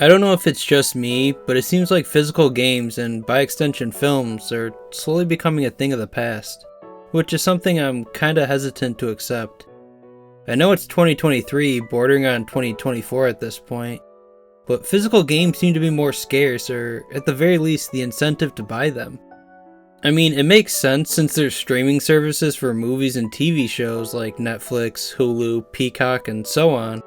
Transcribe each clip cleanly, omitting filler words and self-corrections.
I don't know if it's just me, but it seems like physical games and by extension films are slowly becoming a thing of the past, which is something I'm kinda hesitant to accept. I know it's 2023, bordering on 2024 at this point, but physical games seem to be more scarce, or at the very least the incentive to buy them. I mean, it makes sense since there's streaming services for movies and TV shows like Netflix, Hulu, Peacock, and so on.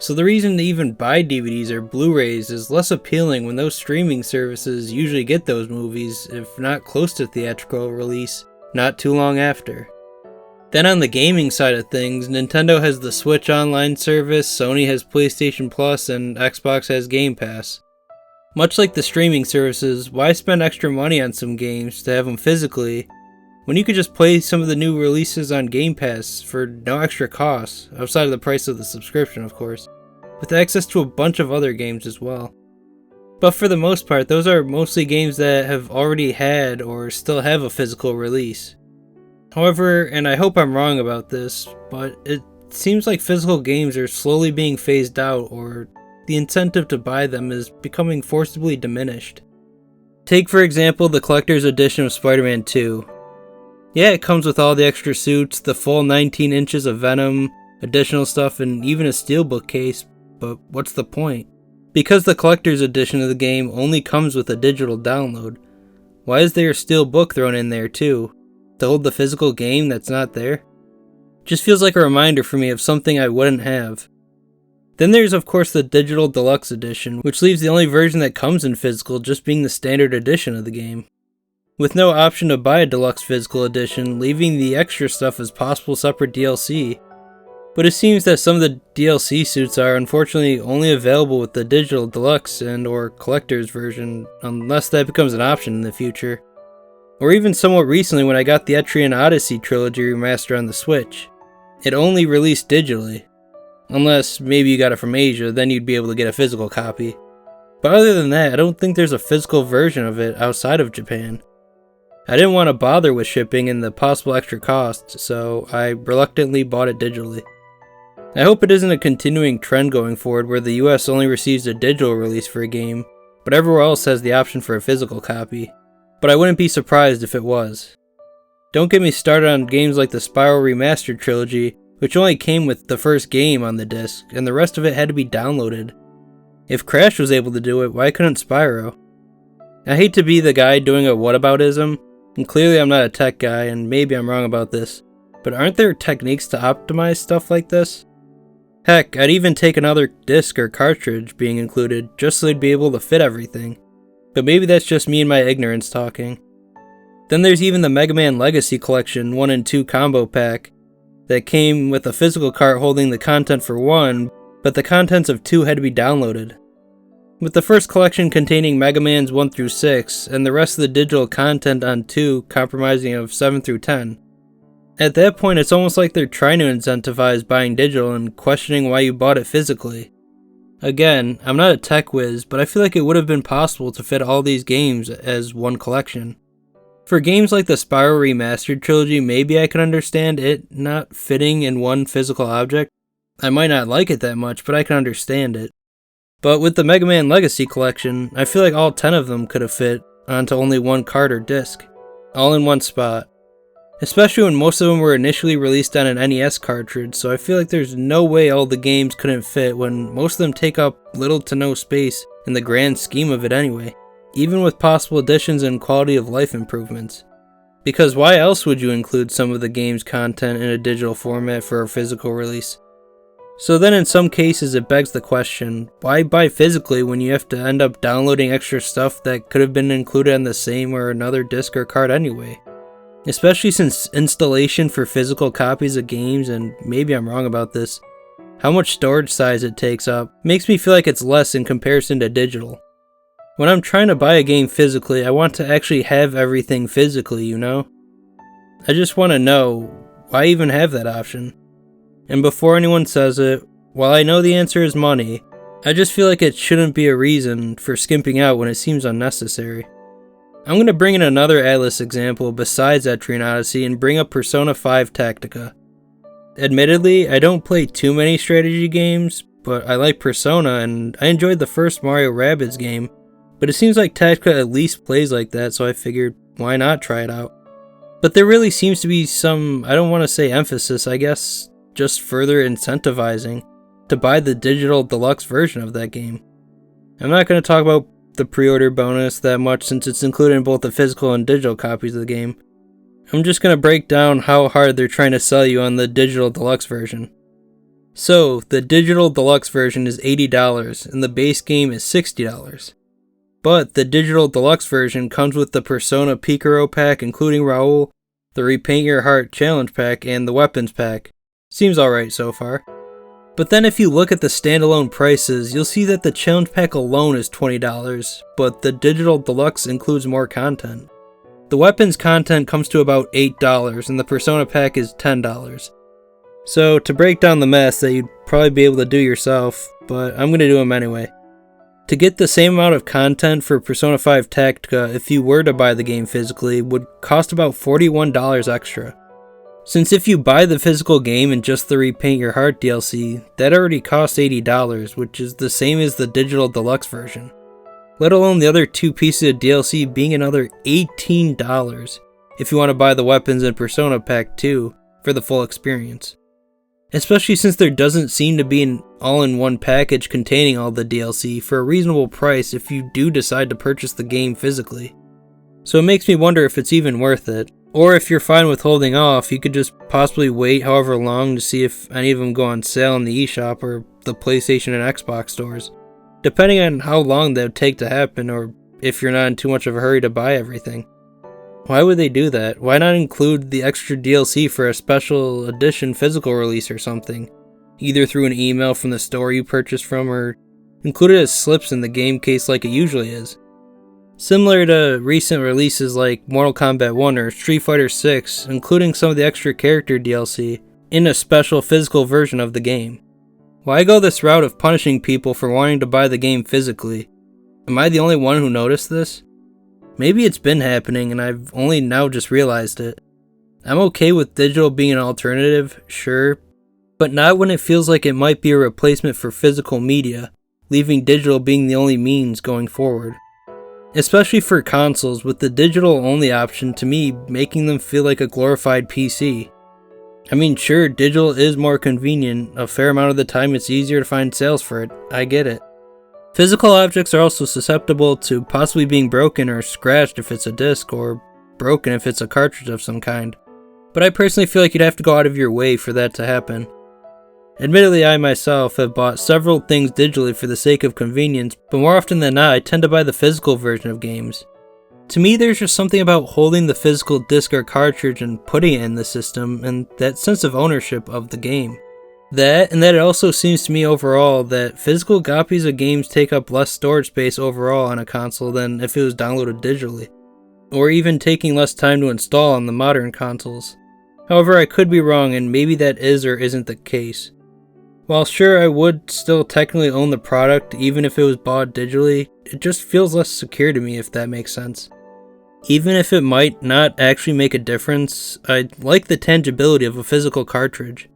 So the reason to even buy DVDs or Blu-rays is less appealing when those streaming services usually get those movies, if not close to theatrical release, not too long after. Then on the gaming side of things, Nintendo has the Switch Online service, Sony has PlayStation Plus, and Xbox has Game Pass. Much like the streaming services, why spend extra money on some games to have them physically, when you could just play some of the new releases on Game Pass for no extra cost, outside of the price of the subscription of course, with access to a bunch of other games as well. But for the most part, those are mostly games that have already had or still have a physical release. However, and I hope I'm wrong about this, but it seems like physical games are slowly being phased out, or the incentive to buy them is becoming forcibly diminished. Take for example the collector's edition of Spider-Man 2. Yeah, it comes with all the extra suits, the full 19 inches of Venom, additional stuff, and even a steelbook case, but what's the point? Because the collector's edition of the game only comes with a digital download, why is there a steelbook thrown in there too? To hold the physical game that's not there? Just feels like a reminder for me of something I wouldn't have. Then there's of course the digital deluxe edition, which leaves the only version that comes in physical just being the standard edition of the game, with no option to buy a deluxe physical edition, leaving the extra stuff as possible separate DLC. But it seems that some of the DLC suits are unfortunately only available with the digital deluxe and or collector's version, unless that becomes an option in the future. Or even somewhat recently when I got the Etrian Odyssey trilogy remaster on the Switch. It only released digitally. Unless maybe you got it from Asia, then you'd be able to get a physical copy. But other than that, I don't think there's a physical version of it outside of Japan. I didn't want to bother with shipping and the possible extra costs, so I reluctantly bought it digitally. I hope it isn't a continuing trend going forward where the US only receives a digital release for a game, but everywhere else has the option for a physical copy. But I wouldn't be surprised if it was. Don't get me started on games like the Spyro Remastered trilogy, which only came with the first game on the disc, and the rest of it had to be downloaded. If Crash was able to do it, why couldn't Spyro? I hate to be the guy doing a whataboutism, and clearly I'm not a tech guy, and maybe I'm wrong about this, but aren't there techniques to optimize stuff like this? Heck, I'd even take another disc or cartridge being included, just so they'd be able to fit everything. But maybe that's just me and my ignorance talking. Then there's even the Mega Man Legacy Collection 1 and 2 combo pack, that came with a physical cart holding the content for 1, but the contents of 2 had to be downloaded. With the first collection containing Mega Mans 1 through 6, and the rest of the digital content on 2 comprising of 7 through 10. At that point, it's almost like they're trying to incentivize buying digital and questioning why you bought it physically. Again, I'm not a tech whiz, but I feel like it would have been possible to fit all these games as one collection. For games like the Spyro Remastered trilogy, maybe I can understand it not fitting in one physical object. I might not like it that much, but I can understand it. But with the Mega Man Legacy Collection, I feel like all 10 of them could have fit onto only one card or disc, all in one spot. Especially when most of them were initially released on an NES cartridge, so I feel like there's no way all the games couldn't fit when most of them take up little to no space in the grand scheme of it anyway, even with possible additions and quality of life improvements. Because why else would you include some of the game's content in a digital format for a physical release? So then in some cases it begs the question, why buy physically when you have to end up downloading extra stuff that could have been included on the same or another disc or card anyway? Especially since installation for physical copies of games, and maybe I'm wrong about this, how much storage size it takes up makes me feel like it's less in comparison to digital. When I'm trying to buy a game physically, I want to actually have everything physically, you know? I just want to know, why even have that option? And before anyone says it, while I know the answer is money, I just feel like it shouldn't be a reason for skimping out when it seems unnecessary. I'm going to bring in another Atlas example besides Etrian Odyssey and bring up Persona 5 Tactica. Admittedly, I don't play too many strategy games, but I like Persona and I enjoyed the first Mario Rabbids game, but it seems like Tactica at least plays like that, so I figured why not try it out. But there really seems to be some, I don't want to say emphasis, I guess just further incentivizing to buy the digital deluxe version of that game. I'm not going to talk about the pre-order bonus that much since it's included in both the physical and digital copies of the game. I'm just going to break down how hard they're trying to sell you on the digital deluxe version. So, the digital deluxe version is $80 and the base game is $60. But the digital deluxe version comes with the Persona Picaro pack including Raul, the Repaint Your Heart challenge pack, and the weapons pack. Seems alright so far. But then if you look at the standalone prices, you'll see that the challenge pack alone is $20, but the digital deluxe includes more content. The weapons content comes to about $8 and the Persona pack is $10. So to break down the math that you'd probably be able to do yourself, but I'm going to do them anyway. To get the same amount of content for Persona 5 Tactica if you were to buy the game physically would cost about $41 extra. Since if you buy the physical game and just the Repaint Your Heart DLC, that already costs $80, which is the same as the digital deluxe version. Let alone the other two pieces of DLC being another $18 if you want to buy the weapons and Persona pack too for the full experience. Especially since there doesn't seem to be an all-in-one package containing all the DLC for a reasonable price if you do decide to purchase the game physically. So it makes me wonder if it's even worth it, or if you're fine with holding off, you could just possibly wait however long to see if any of them go on sale in the eShop or the PlayStation and Xbox stores, depending on how long that would take to happen or if you're not in too much of a hurry to buy everything. Why would they do that? Why not include the extra DLC for a special edition physical release or something? Either through an email from the store you purchased from or include it as slips in the game case like it usually is. Similar to recent releases like Mortal Kombat 1 or Street Fighter 6, including some of the extra character DLC in a special physical version of the game. Why go this route of punishing people for wanting to buy the game physically? Am I the only one who noticed this? Maybe it's been happening and I've only now just realized it. I'm okay with digital being an alternative, sure, but not when it feels like it might be a replacement for physical media, leaving digital being the only means going forward. Especially for consoles, with the digital only option to me making them feel like a glorified PC. I mean, sure, digital is more convenient, a fair amount of the time it's easier to find sales for it, I get it. Physical objects are also susceptible to possibly being broken or scratched if it's a disc, or broken if it's a cartridge of some kind. But I personally feel like you'd have to go out of your way for that to happen. Admittedly, I myself have bought several things digitally for the sake of convenience, but more often than not, I tend to buy the physical version of games. To me, there's just something about holding the physical disc or cartridge and putting it in the system, and that sense of ownership of the game. That, and that it also seems to me overall that physical copies of games take up less storage space overall on a console than if it was downloaded digitally, or even taking less time to install on the modern consoles. However, I could be wrong and maybe that is or isn't the case. While sure I would still technically own the product even if it was bought digitally, it just feels less secure to me if that makes sense. Even if it might not actually make a difference, I like the tangibility of a physical cartridge.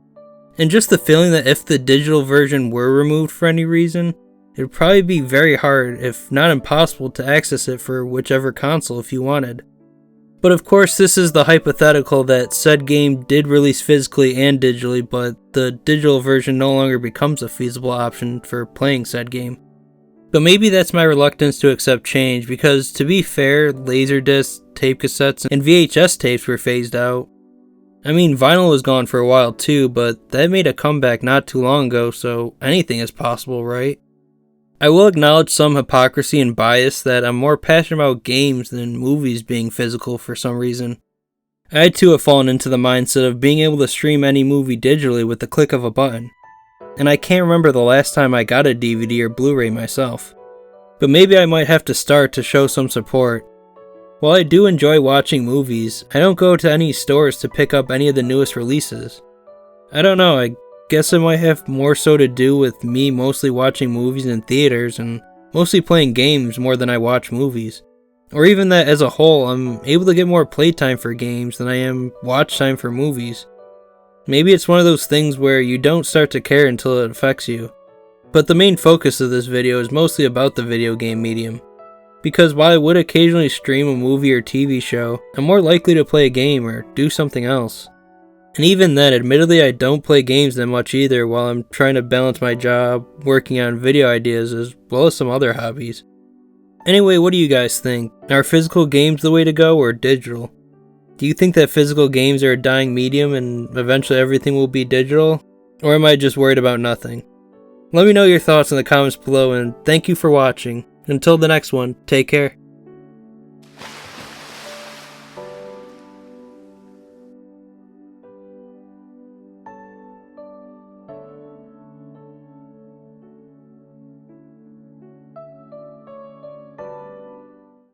And just the feeling that if the digital version were removed for any reason, it would probably be very hard, if not impossible, to access it for whichever console if you wanted. But of course this is the hypothetical that said game did release physically and digitally, but the digital version no longer becomes a feasible option for playing said game. But maybe that's my reluctance to accept change, because to be fair, Laserdisc, tape cassettes, and VHS tapes were phased out. I mean, vinyl was gone for a while too, but that made a comeback not too long ago, so anything is possible, right? I will acknowledge some hypocrisy and bias that I'm more passionate about games than movies being physical for some reason. I too have fallen into the mindset of being able to stream any movie digitally with the click of a button. And I can't remember the last time I got a DVD or Blu-ray myself. But maybe I might have to start to show some support. While I do enjoy watching movies, I don't go to any stores to pick up any of the newest releases. I don't know, I guess it might have more so to do with me mostly watching movies in theaters and mostly playing games more than I watch movies. Or even that as a whole, I'm able to get more playtime for games than I am watch time for movies. Maybe it's one of those things where you don't start to care until it affects you. But the main focus of this video is mostly about the video game medium. Because while I would occasionally stream a movie or TV show, I'm more likely to play a game or do something else. And even then, admittedly, I don't play games that much either while I'm trying to balance my job, working on video ideas, as well as some other hobbies. Anyway, what do you guys think? Are physical games the way to go or digital? Do you think that physical games are a dying medium and eventually everything will be digital? Or am I just worried about nothing? Let me know your thoughts in the comments below, and thank you for watching. Until the next one, take care.